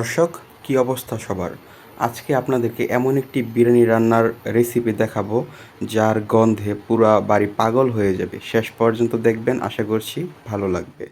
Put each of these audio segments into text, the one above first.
দর্শক, কী অবস্থা সবার? আজকে আপনাদেরকে এমন একটি বিরিয়ানি রান্নার রেসিপি দেখাবো যার গন্ধে পুরা বাড়ি পাগল হয়ে যাবে। শেষ পর্যন্ত দেখবেন, আশা করছি ভালো লাগবে।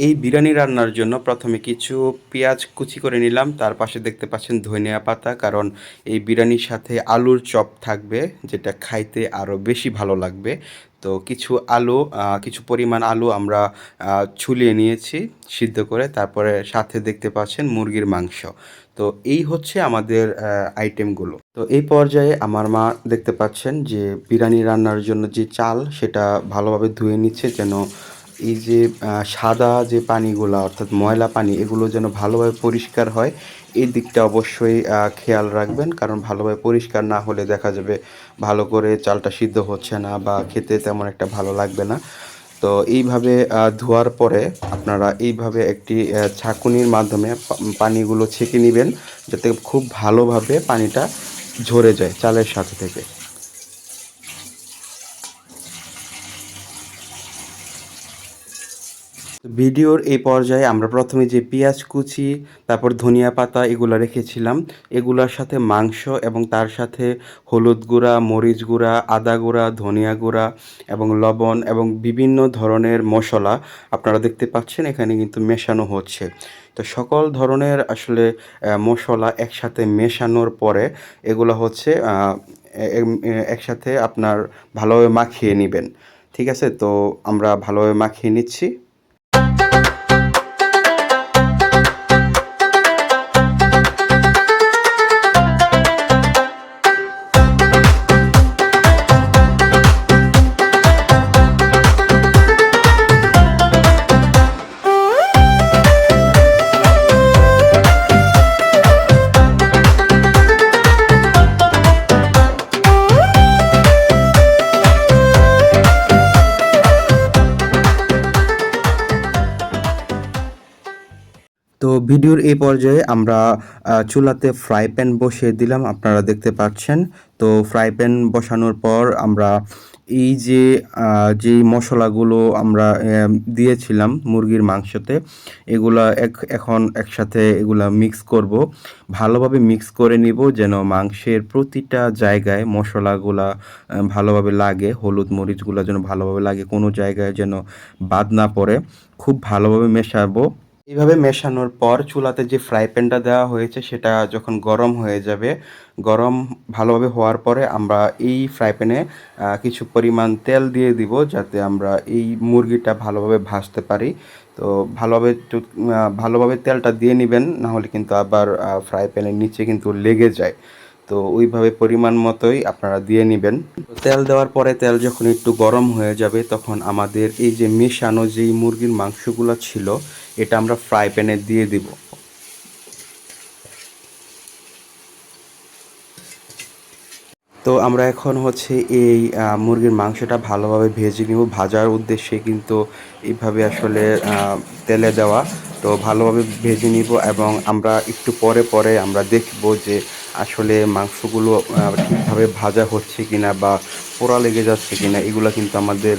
এই বিরিয়ানি রান্নার জন্য প্রথমে কিছু পেঁয়াজ কুচি করে নিলাম, তার পাশে দেখতে পাচ্ছেন ধনিয়া পাতা, কারণ এই বিরিয়ানির সাথে আলুর চপ থাকবে যেটা খাইতে আরও বেশি ভালো লাগবে। তো কিছু পরিমাণ আলু আমরা ছুলিয়ে নিয়েছি সিদ্ধ করে, তারপরে সাথে দেখতে পাচ্ছেন মুরগির মাংস। তো এই হচ্ছে আমাদের আইটেমগুলো। তো এই পর্যায়ে আমার মা দেখতে পাচ্ছেন যে বিরিয়ানি রান্নার জন্য যে চাল সেটা ভালোভাবে ধুয়ে নিচ্ছে, যেন এই যে সাদা যে পানিগুলা অর্থাৎ ময়লা পানি এগুলো যেন ভালোভাবে পরিষ্কার হয়। এই দিকটা অবশ্যই খেয়াল রাখবেন, কারণ ভালোভাবে পরিষ্কার না হলে দেখা যাবে ভালো করে চালটা সিদ্ধ হচ্ছে না বা খেতে তেমন একটা ভালো লাগবে না। তো এইভাবে ধোয়ার পরে আপনারা এইভাবে একটি ছাঁকুনির মাধ্যমে পানিগুলো ছেঁকে নেবেন, যাতে খুব ভালোভাবে পানিটা ঝরে যায় চালের সাথে থেকে। ভিডিওর এই পর্যায়ে আমরা প্রথমে যে পেঁয়াজ কুচি, তারপর ধনিয়া পাতা এগুলো রেখেছিলাম, এগুলোর সাথে মাংস এবং তার সাথে হলুদ গুঁড়া, মরিচ গুঁড়া, আদা গুঁড়া, ধনিয়া গুঁড়া এবং লবণ এবং বিভিন্ন ধরনের মশলা আপনারা দেখতে পাচ্ছেন এখানে কিন্তু মেশানো হচ্ছে। তো সকল ধরনের আসলে মশলা একসাথে মেশানোর পরে এগুলো হচ্ছে একসাথে আপনার ভালোভাবে মাখিয়ে নেবেন। ঠিক আছে? তো আমরা ভালোভাবে মাখিয়ে নিচ্ছি। তো ভিডিওর এই পর্যায়ে আমরা চুলাতে ফ্রাই প্যান বসিয়ে দিলাম, আপনারা দেখতে পাচ্ছেন। তো ফ্রাই প্যান বসানোর পর আমরা এই যে যেই মশলাগুলো আমরা দিয়েছিলাম মুরগির মাংসতে, এগুলা এখন একসাথে এগুলা মিক্স করব, ভালোভাবে মিক্স করে নিব যেন মাংসের প্রতিটা জায়গায় মশলাগুলা ভালোভাবে লাগে, হলুদ মরিচগুলো যেন ভালোভাবে লাগে, কোনো জায়গায় যেন বাদ না পড়ে। খুব ভালোভাবে মেশাবো। এইভাবে মেশানোর পর চুলাতে যে ফ্রাই প্যানটা দেওয়া হয়েছে সেটা যখন গরম হয়ে যাবে, গরম ভালোভাবে হওয়ার পরে আমরা এই ফ্রাই প্যানে কিছু পরিমাণ তেল দিয়ে দিব, যাতে আমরা এই মুরগিটা ভালোভাবে ভাজতে পারি। তো ভালোভাবে তেলটা দিয়ে নেবেন, না হলে কিন্তু আবার ফ্রাই প্যানের নিচে কিন্তু লেগে যায়। তো ওইভাবে পরিমাণ মতোই আপনারা দিয়ে নেবেন। তেল দেওয়ার পরে তেল যখন একটু গরম হয়ে যাবে, তখন আমাদের এই যে মেশানো যেই মুরগির মাংসগুলো ছিল এটা আমরা ফ্রাই প্যানে দিয়ে দিব। তো আমরা এখন হচ্ছে এই মুরগির মাংসটা ভালোভাবে ভেজে নিব। ভাজার উদ্দেশ্যে কিন্তু এইভাবে আসলে তেলে দেওয়া। তো ভালোভাবে ভেজে নিব এবং আমরা একটু পরে পরে আমরা দেখব যে আসলে মাংসগুলো ঠিকভাবে ভাজা হচ্ছে কিনা বা পোড়া লেগে যাচ্ছে কিনা, এগুলো কিন্তু আমাদের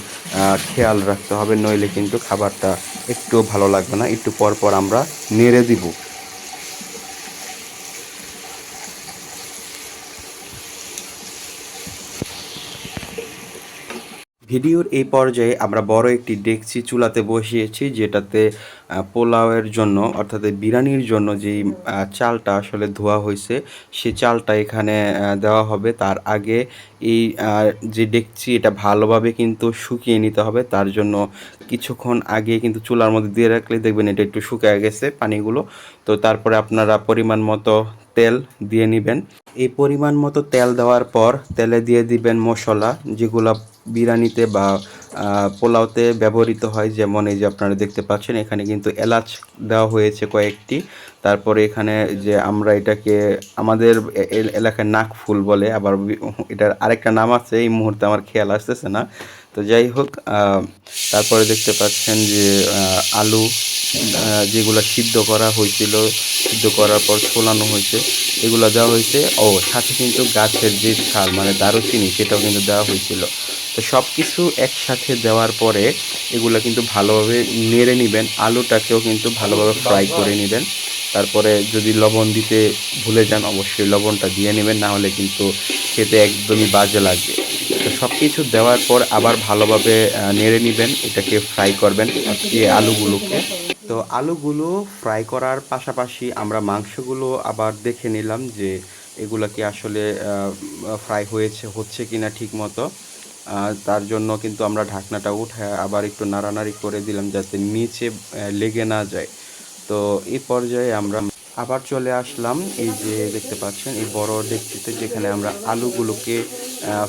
খেয়াল রাখতে হবে, নইলে কিন্তু খাবারটা একটুও ভালো লাগবে না। একটু পর পর আমরা নেড়ে দিব। ভিডিওর এই পর্যায়ে আমরা বড় একটি ডেকচি চুলাতে বসিয়েছি, যেটাতে পোলাওয়ের জন্য অর্থাৎ বিরিয়ানির জন্য যেই চালটা আসলে ধোয়া হয়েছে সে চালটা এখানে দেওয়া হবে। তার আগে এই যে ডেকচি এটা ভালোভাবে কিন্তু শুকিয়ে নিতে হবে, তার জন্য কিছুক্ষণ আগে কিন্তু চুলার মধ্যে দিয়ে রাখলে দেখবেন এটা একটু শুকিয়ে গেছে পানিগুলো। তো তারপরে আপনারা পরিমাণ মতো তেল দিয়ে নেবেন। এই পরিমাণ মতো তেল দেওয়ার পর তেলে দিয়ে দিবেন মশলা, যেগুলো বিরিয়ানিতে বা পোলাওতে ব্যবহৃত হয়। যেমন এই যে আপনারা দেখতে পাচ্ছেন এখানে কিন্তু এলাচ দেওয়া হয়েছে কয়েকটি। তারপরে এখানে যে আমরা এটাকে আমাদের এলাকায় নাকফুল বলে, আবার এটার আরেকটা নাম আছে, এই মুহূর্তে আমার খেয়াল আসতেছে না। তো যাই হোক, তারপরে দেখতে পাচ্ছেন যে আলু যেগুলো সিদ্ধ করা হয়েছিল, সিদ্ধ করার পর ছোলানো হয়েছে, এগুলো দেওয়া হয়েছে। ও সাথে কিন্তু গাছের যে ছাল মানে দারুচিনি সেটাও কিন্তু দেওয়া হয়েছিল। তো সব কিছু একসাথে দেওয়ার পরে এগুলো কিন্তু ভালোভাবে নেড়ে নেবেন। আলুটাকেও কিন্তু ভালোভাবে ফ্রাই করে নেবেন। তারপরে যদি লবণ দিতে ভুলে যান অবশ্যই লবণটা দিয়ে নেবেন, না হলে কিন্তু খেতে একদমই বাজে লাগবে। তো সব কিছু দেওয়ার পর আবার ভালোভাবে নেড়ে নেবেন, এটাকে ফ্রাই করবেন এই আলুগুলোকে। তো আলুগুলো ফ্রাই করার পাশাপাশি আমরা মাংসগুলো আবার দেখে নিলাম যে এগুলা কি আসলে ফ্রাই হচ্ছে কিনা ঠিক মতো। তার জন্য কিন্তু আমরা ঢাকনাটা উঠায় আবার একটু নাড়ানাড়ি করে দিলাম যাতে নিচে লেগে না যায়। তো এই পর্যায়ে আমরা আবার চলে আসলাম, এই যে দেখতে পাচ্ছেন এই বড় ডেকচিতে যেখানে আমরা আলুগুলোকে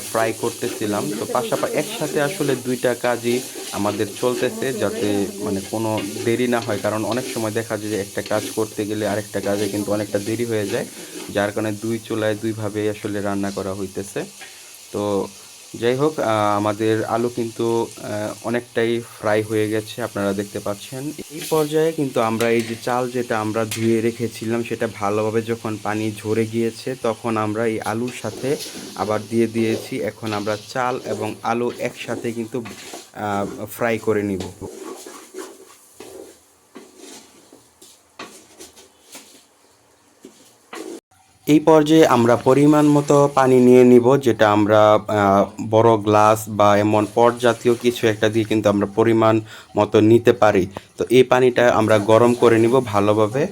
ফ্রাই করতেছিলাম। তো পাশাপাশি একসাথে আসলে দুইটা কাজই আমাদের চলতেছে যাতে মানে কোনো দেরি না হয়, কারণ অনেক সময় দেখা যায় যে একটা কাজ করতে গেলে আরেকটা কাজে কিন্তু অনেকটা দেরি হয়ে যায়, যার কারণে দুই চুলায় দুইভাবে আসলে রান্না করা হইতেছে। তো যাই হোক, আমাদের আলু কিন্তু অনেকটাই ফ্রাই হয়ে গেছে, আপনারা দেখতে পাচ্ছেন। এই পর্যায়ে কিন্তু আমরা এই যে চাল যেটা আমরা ধুয়ে রেখেছিলাম সেটা ভালোভাবে যখন পানি ঝরে গিয়েছে তখন আমরা এই আলুর সাথে আবার দিয়ে দিয়েছি। এখন আমরা চাল এবং আলু একসাথে কিন্তু ফ্রাই করে নিব। এই পর্যায়ে আমরা পরিমাণ মতো পানি নিয়ে নিব, যেটা আমরা বড় গ্লাস বা এমন পট জাতীয় কিছু একটা দিয়ে কিন্তু আমরা পরিমাণ মতো নিতে পারি। তো এই পানিটা আমরা গরম করে নিব ভালোভাবে।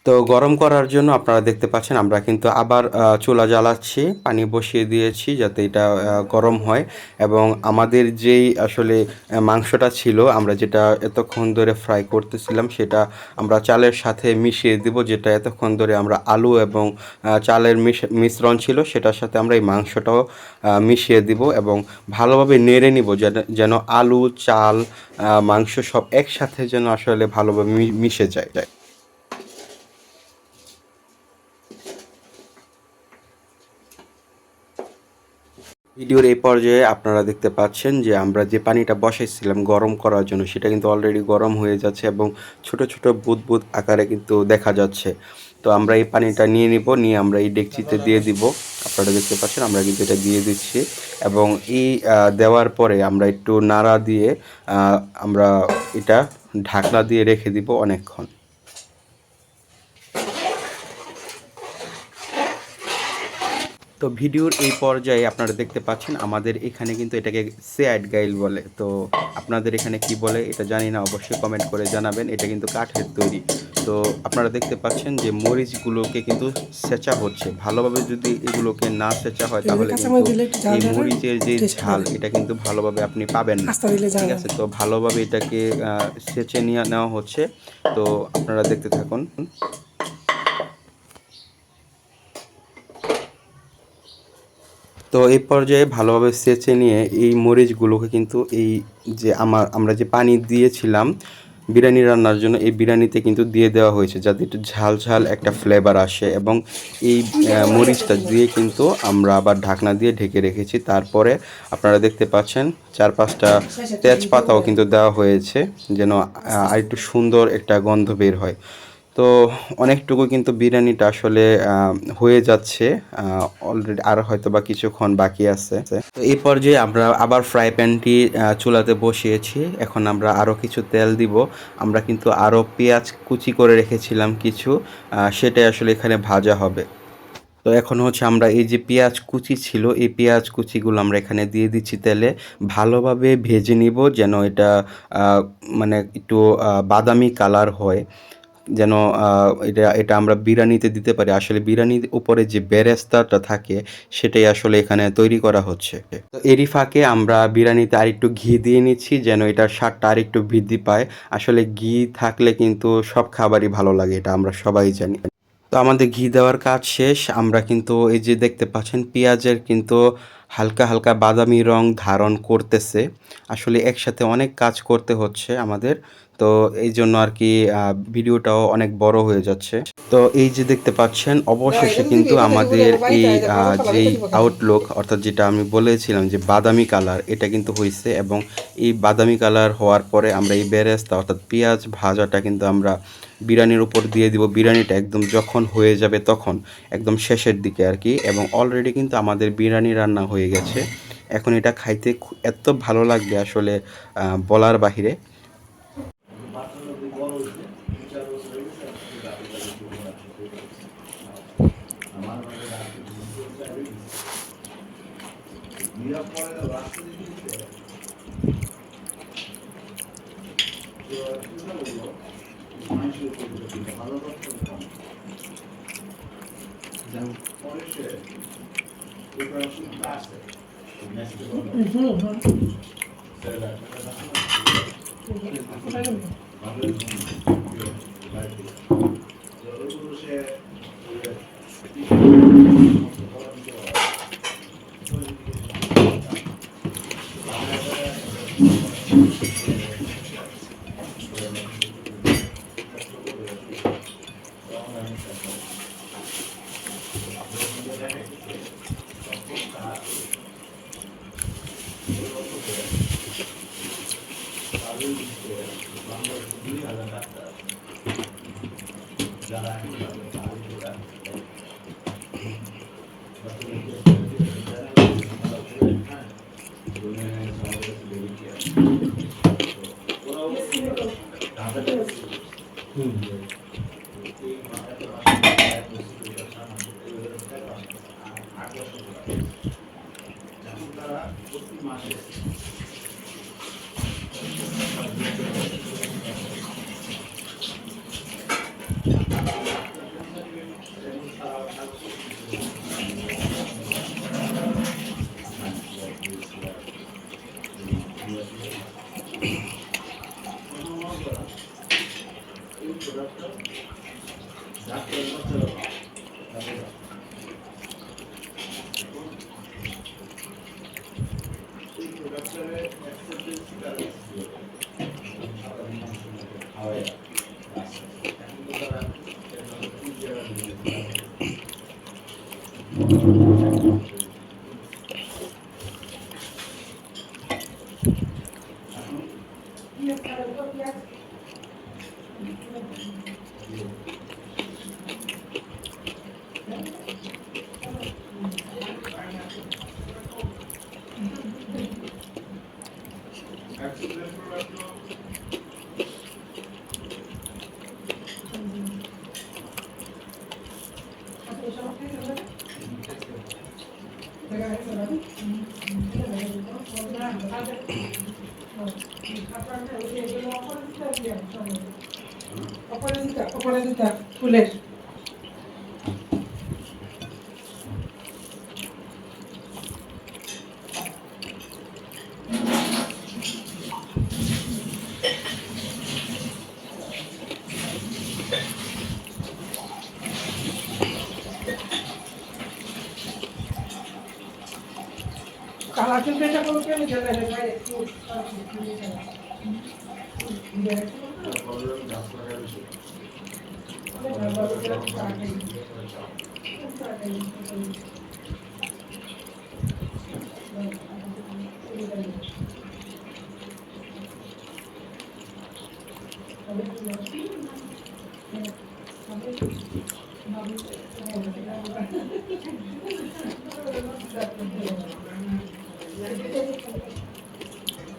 তো গরম করার জন্য আপনারা দেখতে পাচ্ছেন আমরা কিন্তু আবার চুলা জ্বালাচ্ছি, পানি বসিয়ে দিয়েছি যাতে এটা গরম হয়। এবং আমাদের যেই আসলে মাংসটা ছিল আমরা যেটা এতক্ষণ ধরে ফ্রাই করতেছিলাম সেটা আমরা চালের সাথে মিশিয়ে দিব, যেটা এতক্ষণ ধরে আমরা আলু এবং চালের মিশ্রণ ছিল সেটার সাথে আমরা এই মাংসটাও মিশিয়ে দিব এবং ভালোভাবে নেড়ে নিব যেন আলু চাল মাংস সব একসাথে যেন আসলে ভালোভাবে মিশে যায়। ভিডিওর এই পর্যায়ে আপনারা দেখতে পাচ্ছেন যে আমরা যে পানিটা বসাইছিলাম গরম করার জন্য সেটা কিন্তু অলরেডি গরম হয়ে যাচ্ছে এবং ছোট ছোট বুদবুদ আকারে কিন্তু দেখা যাচ্ছে। তো আমরা এই পানিটা নিয়ে নিব, নিয়ে আমরা এই ডেকচিতে দিয়ে দিব। আপনারা দেখতে পাচ্ছেন আমরা কিন্তু এটা দিয়ে দিচ্ছি এবং এই দেওয়ার পরে আমরা একটু নাড়া দিয়ে আমরা এটা ঢাকনা দিয়ে রেখে দিব অনেকক্ষণ। তো ভিডিওর এই পর্যায়ে আপনারা দেখতে পাচ্ছেন আমাদের এখানে কিন্তু এটাকে সেয়াট গাইল বলে। তো আপনাদের এখানে কি বলে এটা জানি না, অবশ্যই কমেন্ট করে জানাবেন। এটা কিন্তু কাঠের তৈরি। তো আপনারা দেখতে পাচ্ছেন যে মরিচগুলোকে কিন্তু ছেঁচা হচ্ছে ভালোভাবে। যদি এগুলোকে না ছেঁচা হয় তাহলে কিন্তু এই মরিচের যে ঝাল এটা কিন্তু ভালোভাবে আপনি পাবেন না, ঠিক আছে। তো ভালোভাবে এটাকে ছেঁচে নিয়ে নেওয়া হচ্ছে। তো আপনারা দেখতে থাকুন। তো এই পর্যায়ে ভালোভাবে ছেঁচে নিয়ে এই মরিচগুলোকে কিন্তু এই যে আমরা যে পানি দিয়েছিলাম বিরিয়ানি রান্নার জন্য এই বিরিয়ানিতে কিন্তু দিয়ে দেওয়া হয়েছে যাতে একটু ঝাল ঝাল একটা ফ্লেভার আসে। এবং এই মরিচটা দিয়ে কিন্তু আমরা আবার ঢাকনা দিয়ে ঢেকে রেখেছি। তারপরে আপনারা দেখতে পাচ্ছেন 4-5টা তেজপাতাও কিন্তু দেওয়া হয়েছে যেন আরেকটু সুন্দর একটা গন্ধ বের হয়। তো অনেকটুকু কিন্তু বিরিয়ানিটা আসলে হয়ে যাচ্ছে, অলরেডি আর হয়তো বা কিছুক্ষণ বাকি আছে। তো এই পর্যায়ে আমরা আবার ফ্রাই প্যানটি চুলাতে বসিয়েছি। এখন আমরা আরও কিছু তেল দিব। আমরা কিন্তু আরও পেঁয়াজ কুচি করে রেখেছিলাম কিছু, সেটাই আসলে এখানে ভাজা হবে। তো এখন হচ্ছে আমরা এই যে পেঁয়াজ কুচি ছিল এই পেঁয়াজ কুচিগুলো আমরা এখানে দিয়ে দিচ্ছি তেলে, ভালোভাবে ভেজে নিব যেন এটা মানে একটু বাদামি কালার হয়, যেন এটা আমরা বিরিয়ানিতে দিতে পারি। আসলে বিরিয়ানির উপরে যে বেরেস্তাটা থাকে সেটাই আসলে এখানে তৈরি করা হচ্ছে। তো এরই ফাঁকে আমরা বিরিয়ানিতে আরেকটু ঘি দিয়ে নিচ্ছি যেন এটার স্বাদটা আরেকটু বৃদ্ধি পায়। আসলে ঘি থাকলে কিন্তু সব খাবারই ভালো লাগে, এটা আমরা সবাই জানি। তো আমাদের ঘি দেওয়ার কাজ শেষ। আমরা কিন্তু এই যে দেখতে পাচ্ছেন পেঁয়াজের কিন্তু হালকা হালকা বাদামি রং ধারণ করতেছে। আসলে একসাথে অনেক কাজ করতে হচ্ছে আমাদের। তো এই জন্য আর কি ভিডিওটাও অনেক বড় হয়ে যাচ্ছে। তো এই যে দেখতে পাচ্ছেন অবশেষে কিন্তু আমাদের এই যেই আউটলুক অর্থাৎ যেটা আমি বলেছিলাম যে বাদামি কালার এটা কিন্তু হয়েছে। এবং এই বাদামি কালার হওয়ার পরে আমরা এই বেরেস্তা অর্থাৎ পেঁয়াজ ভাজাটা কিন্তু আমরা বিরিয়ানির উপর দিয়ে দিব। বিরিয়ানিটা একদম যখন হয়ে যাবে তখন একদম শেষের দিকে আর কি। এবং অলরেডি কিন্তু আমাদের বিরিয়ানি রান্না হয়ে গেছে। এখন এটা খাইতে এত ভালো লাগবে আসলে বলার বাহিরে। অপরাজিতা ফুলের কালা চুলটা কোনো কেন জানা রে ভাই একটু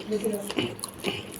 Gracias.